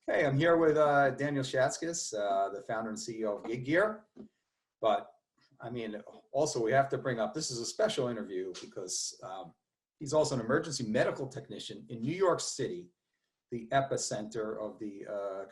Okay, I'm here with Daniel Shatzkes, the founder and CEO of Gig Gear. But I mean, also we have to bring up, this is a special interview because he's also an emergency medical technician in New York City, the epicenter of the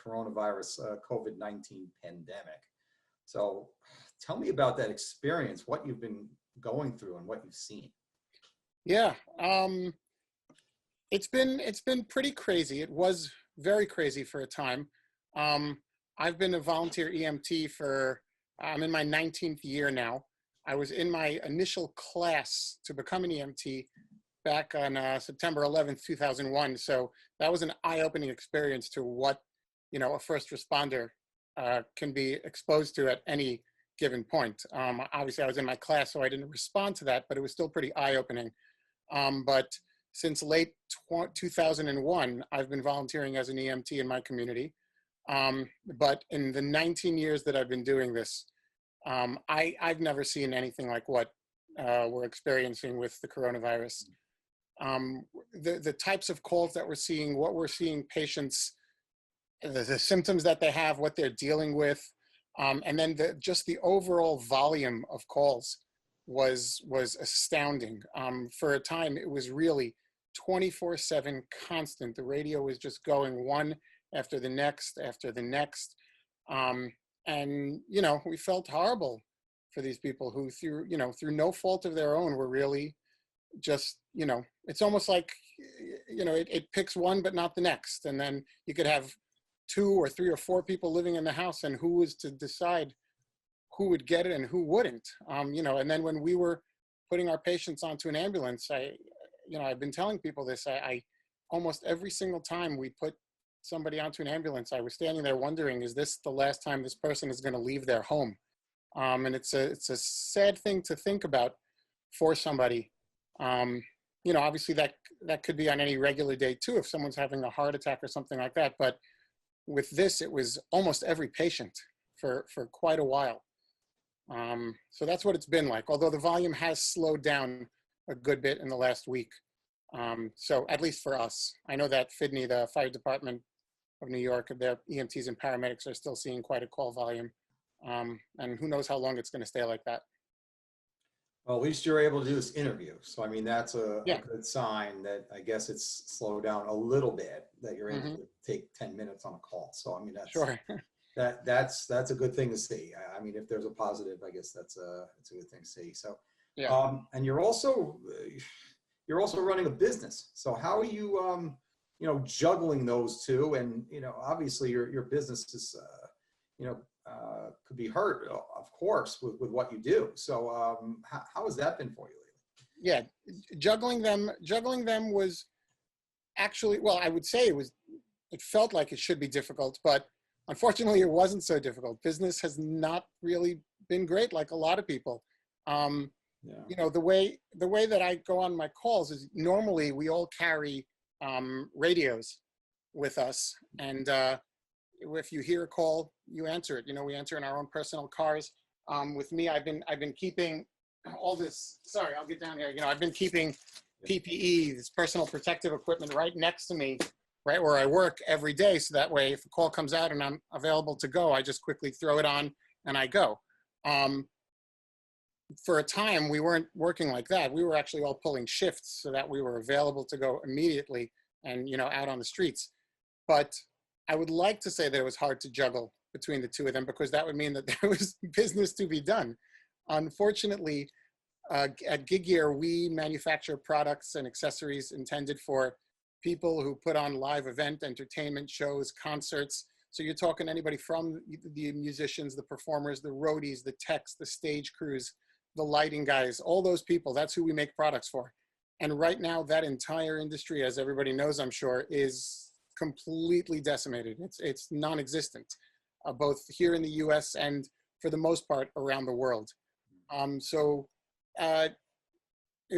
coronavirus COVID-19 pandemic. So tell me about that experience, what you've been going through and what you've seen. Yeah, it's been pretty crazy. It was very crazy for a time. I've been a volunteer EMT I'm in my 19th year now. I was in my initial class to become an EMT back on September 11th, 2001. So that was an eye-opening experience to what, a first responder can be exposed to at any given point. Obviously I was in my class, so I didn't respond to that, but it was still pretty eye-opening. But since late 2001, I've been volunteering as an EMT in my community. But in the 19 years that I've been doing this, I've never seen anything like what we're experiencing with the coronavirus. The types of calls that we're seeing, what we're seeing patients, the symptoms that they have, what they're dealing with, and then just the overall volume of calls was astounding. For a time, it was really 24/7 constant. The radio was just going one after the next, and we felt horrible for these people who through no fault of their own were really just, it's almost like, it picks one but not the next. And then you could have 2 or 3 or 4 people living in the house, and who was to decide who would get it and who wouldn't. And then when we were putting our patients onto an ambulance, I've been telling people this, I almost every single time we put somebody onto an ambulance, I was standing there wondering, is this the last time this person is going to leave their home? And it's a sad thing to think about for somebody. Obviously that could be on any regular day too, if someone's having a heart attack or something like that. But with this, it was almost every patient for quite a while. So that's what it's been like, although the volume has slowed down a good bit in the last week. So at least for us, I know that FIDNY, the fire department of New York, their EMTs and paramedics are still seeing quite a call volume. And who knows how long it's going to stay like that. Well, at least you're able to do this interview. So, I mean, that's a Yeah. good sign that I guess it's slowed down a little bit, that you're able to take 10 minutes on a call. So, I mean, that's Sure. that's a good thing to see. I mean, if there's a positive, I guess it's a good thing to see. So, Yeah. And you're also running a business. So how are you, juggling those two? And, obviously your business is, could be hurt, of course, with what you do. So how has that been for you lately? Yeah, juggling them was actually, well, I would say it felt like it should be difficult, but unfortunately it wasn't so difficult. Business has not really been great, like a lot of people. Yeah. The way that I go on my calls is normally we all carry radios with us, and if you hear a call, you answer it. We answer in our own personal cars. With me, I've been keeping all this. Sorry, I'll get down here. I've been keeping PPE, this personal protective equipment, right next to me, right where I work every day. So that way, if a call comes out and I'm available to go, I just quickly throw it on and I go. For a time, we weren't working like that. We were actually all pulling shifts so that we were available to go immediately and, out on the streets. But I would like to say that it was hard to juggle between the two of them, because that would mean that there was business to be done. Unfortunately, at Gig Gear, we manufacture products and accessories intended for people who put on live event entertainment shows, concerts. So you're talking anybody from the musicians, the performers, the roadies, the techs, the stage crews, the lighting guys, all those people. That's who we make products for. And right now, that entire industry, as everybody knows, I'm sure, is completely decimated. It's non-existent, both here in the US and for the most part around the world. So it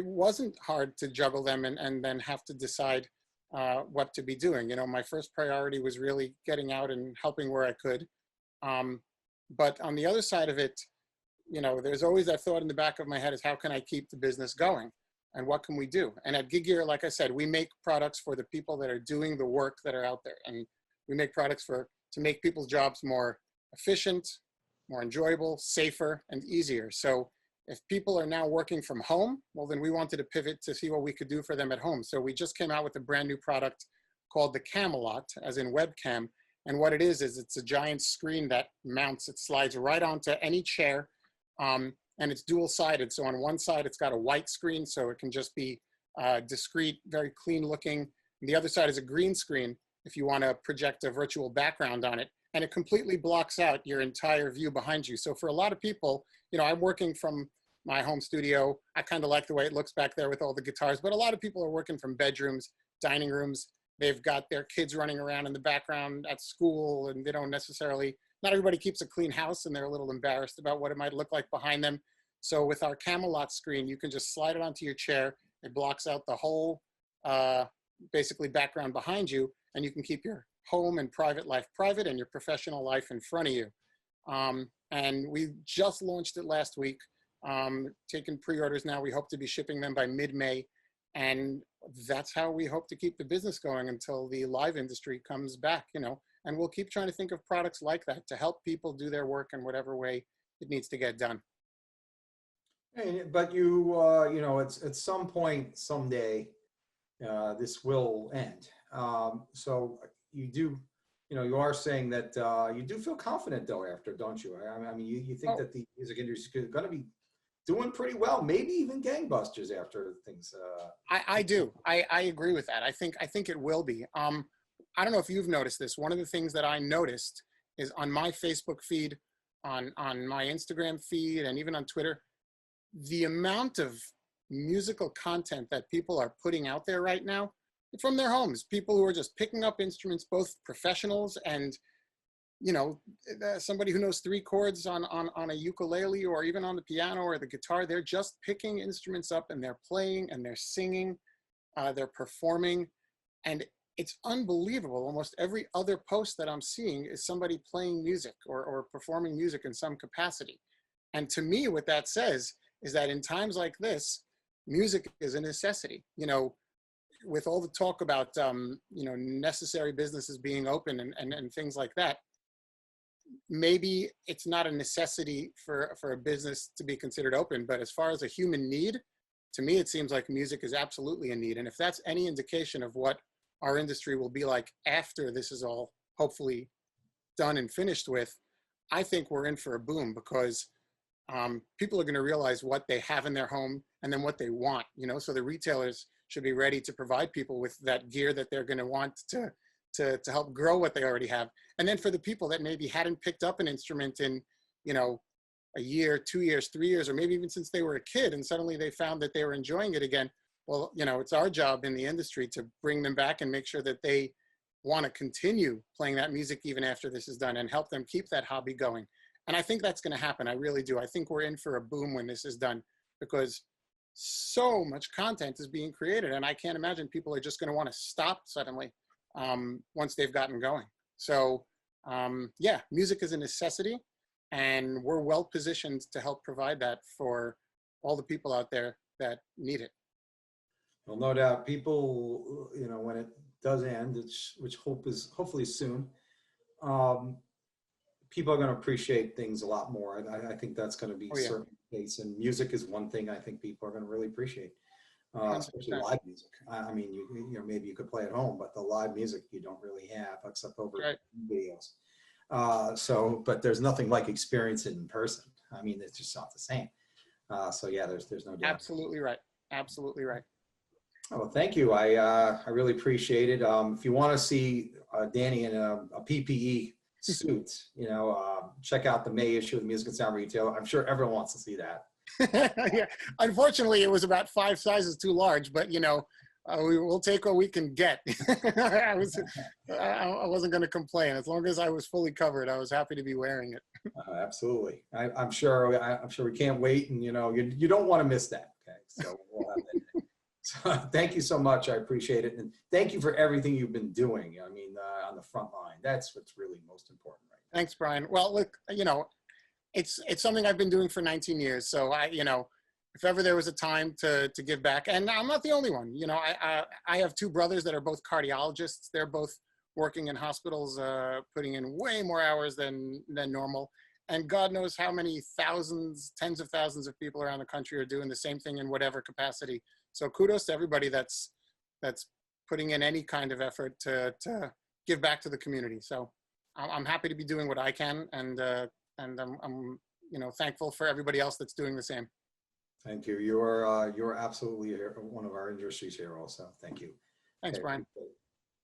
wasn't hard to juggle them and then have to decide what to be doing. My first priority was really getting out and helping where I could. But on the other side of it, there's always that thought in the back of my head is, how can I keep the business going? And what can we do? And at Gig Gear, like I said, we make products for the people that are doing the work that are out there. And We make products to make people's jobs more efficient, more enjoyable, safer, and easier. So if people are now working from home, well, then we wanted to pivot to see what we could do for them at home. So we just came out with a brand new product called the Camelot, as in webcam. And what it is it's a giant screen that mounts, it slides right onto any chair, and it's dual-sided. So on one side, it's got a white screen, so it can just be discreet, very clean looking. And the other side is a green screen if you want to project a virtual background on it. And it completely blocks out your entire view behind you. So for a lot of people, I'm working from my home studio. I kind of like the way it looks back there with all the guitars, but a lot of people are working from bedrooms, dining rooms. They've got their kids running around in the background at school, and they don't necessarily, not everybody keeps a clean house, and they're a little embarrassed about what it might look like behind them. So with our Camelot screen, you can just slide it onto your chair. It blocks out the whole, basically background behind you, and you can keep your home and private life private and your professional life in front of you. And we just launched it last week, taking pre-orders now. We hope to be shipping them by mid-May. And that's how we hope to keep the business going until the live industry comes back, and we'll keep trying to think of products like that to help people do their work in whatever way it needs to get done. But it's at some point, someday, this will end. So you do, you are saying that you do feel confident though after, don't you? I mean, you think that the music industry is going to be doing pretty well, maybe even gangbusters after things. I do. I agree with that. I think it will be. I don't know if you've noticed this. One of the things that I noticed is on my Facebook feed, on my Instagram feed, and even on Twitter, the amount of musical content that people are putting out there right now from their homes, people who are just picking up instruments, both professionals and somebody who knows 3 chords on a ukulele or even on the piano or the guitar. They're just picking instruments up and they're playing and they're singing, they're performing, and it's unbelievable. Almost every other post that I'm seeing is somebody playing music or performing music in some capacity. And to me, what that says is that in times like this, music is a necessity. With all the talk about necessary businesses being open and things like that, maybe it's not a necessity for a business to be considered open, but as far as a human need, to me, it seems like music is absolutely a need. And if that's any indication of what our industry will be like after this is all hopefully done and finished with, I think we're in for a boom, because people are going to realize what they have in their home and then what they want, so the retailers should be ready to provide people with that gear that they're going to want to help grow what they already have. And then for the people that maybe hadn't picked up an instrument in, a year, 2 years, 3 years, or maybe even since they were a kid, and suddenly they found that they were enjoying it again. Well, it's our job in the industry to bring them back and make sure that they want to continue playing that music even after this is done and help them keep that hobby going. And I think that's going to happen. I really do. I think we're in for a boom when this is done, because so much content is being created, and I can't imagine people are just going to want to stop suddenly once they've gotten going. So yeah, music is a necessity, and we're well positioned to help provide that for all the people out there that need it. Well, no doubt, people, when it does end, which hopefully soon, people are going to appreciate things a lot more. I think that's going to be certainly the case. And music is one thing I think people are going to really appreciate, especially live music. I mean, maybe you could play at home, but the live music you don't really have, except over videos. But there's nothing like experiencing it in person. I mean, it's just not the same. So yeah, there's no doubt. Absolutely right. Absolutely right. Oh, well, thank you. I really appreciate it. If you want to see Danny in a PPE suit, check out the May issue of the Music and Sound Retailer. I'm sure everyone wants to see that. Yeah. Unfortunately, it was about 5 sizes too large, but we will take what we can get. I wasn't going to complain. As long as I was fully covered, I was happy to be wearing it. Absolutely. I'm sure we can't wait, and you don't want to miss that. Okay, so we'll have that. So thank you so much. I appreciate it, and thank you for everything you've been doing. I mean, on the front line, that's what's really most important, right? Thanks, Brian. Well, look, it's something I've been doing for 19 years. So if ever there was a time to give back, and I'm not the only one. I have 2 brothers that are both cardiologists. They're both working in hospitals, putting in way more hours than normal. And God knows how many thousands, tens of thousands of people around the country are doing the same thing in whatever capacity. So kudos to everybody that's putting in any kind of effort to give back to the community. So I'm happy to be doing what I can, and I'm thankful for everybody else that's doing the same. Thank you. You're absolutely one of our industry's heroes. So thank you. Thanks, Okay, Brian.